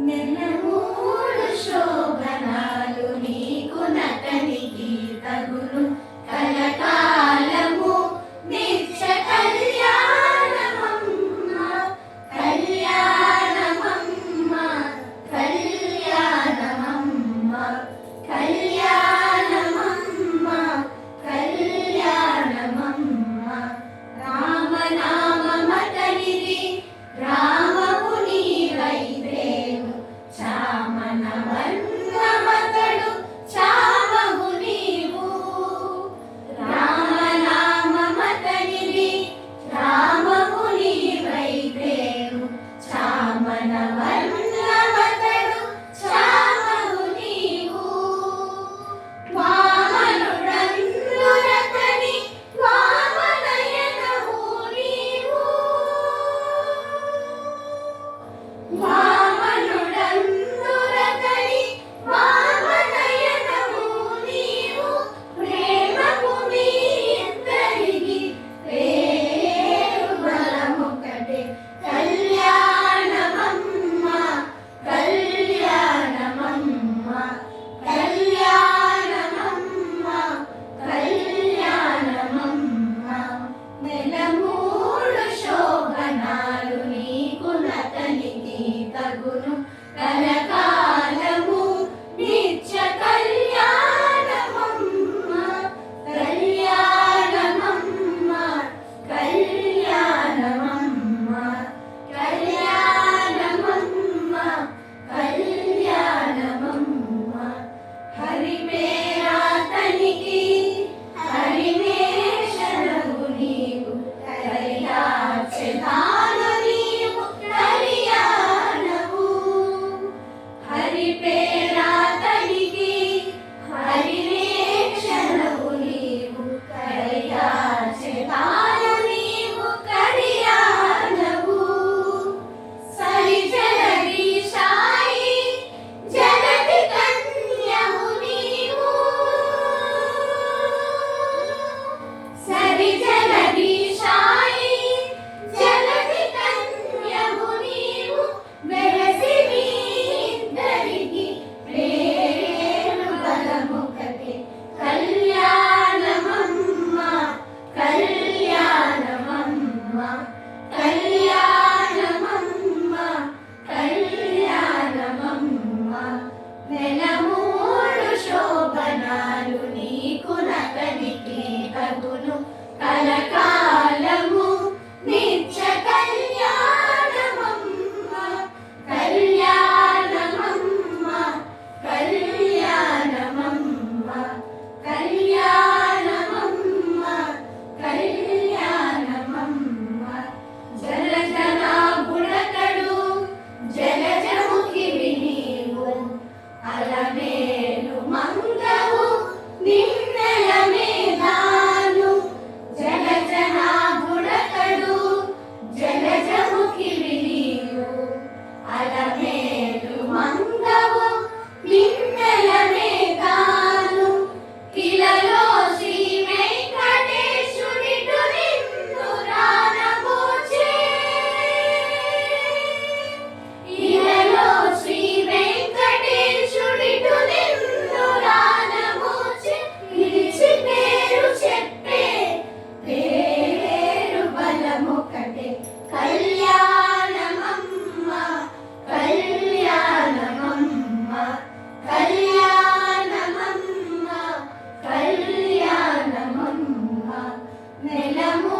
నెలమూడు శోభనాలు నీకు నటనికి తగును కలకాలము నిత్య కళ్యాణమమ్మ కళ్యాణమమ్మ కళ్యాణమమ్మ కళ్యాణమమ్మ కళ్యాణమమ్మ రామనామమతనిది రామముని వైదేవు చామనవర్ణమతడు చామము నీవు రామనామమతనిది రామముని వైదేవు చామనవర్ణమతడు చామము నీవు వామనుడందురతని వామనయనము నీవు వామనుడందురతని వామనయనము నీవు ప్రేమకు మీ ఇద్దరికి పేరు బలమొకటే కళ్యాణమమ్మ కళ్యాణమమ్మ కళ్యాణమమ్మ కళ్యాణమమ్మ నెలమూడు శోభనాలు నీకు నతనికి తగును కలకాలము నిత్య కళ్యాణమమ్మ కళ్యాణమమ్మ కళ్యాణమమ్మ కళ్యాణమమ్మ కళ్యాణమమ్మ హరిమేరాతనికి హరిమేషణము నీవు కళ్యాణము నీవు కళ్యాణము హరిపేరాతనికి హరిమేషణము నీవు కళ్యాణము నీవు కళ్యాణము సరిజలది సాయి జగతి కన్యము నీవు సరిజలది సాయి జగతి కన్యము నీవు వెలసి మీ ఇద్దరికి ప్రేమ బలమొకటే కళ్యాణమమ్మ కళ్యాణమమ్మ కళ్యాణమమ్మ కళ్యాణమమ్మ నెలమూడు శోభనాలు నీకు నతనికి తగును కలకాలము నిత్య కళ్యాణమమ్మ కళ్యాణమమ్మ కళ్యాణమమ్మ కళ్యాణమమ్మ కళ్యాణమమ్మ జలజనా బుడకడు జలజముఖివి నీవు అలమేలు మంగవు నిన్నెల మేధాను జలజనా బుడకడు జలజముఖివి నీవు అలమేలు మంగవు నిన్నెల మేధాను ఇలలో శ్రీ వెంకటేశుడిటు నిన్ను రానబోచే ఇలలో శ్రీ వెంకటేశుడిటు నిన్ను రానబోచే పిలిచి పేరు చెప్పే పేరు బలమొకటే కళ్యాణమమ్మ కళ్యాణమమ్మ కళ్యాణమమ్మ కళ్యాణమమ్మ నెలమూ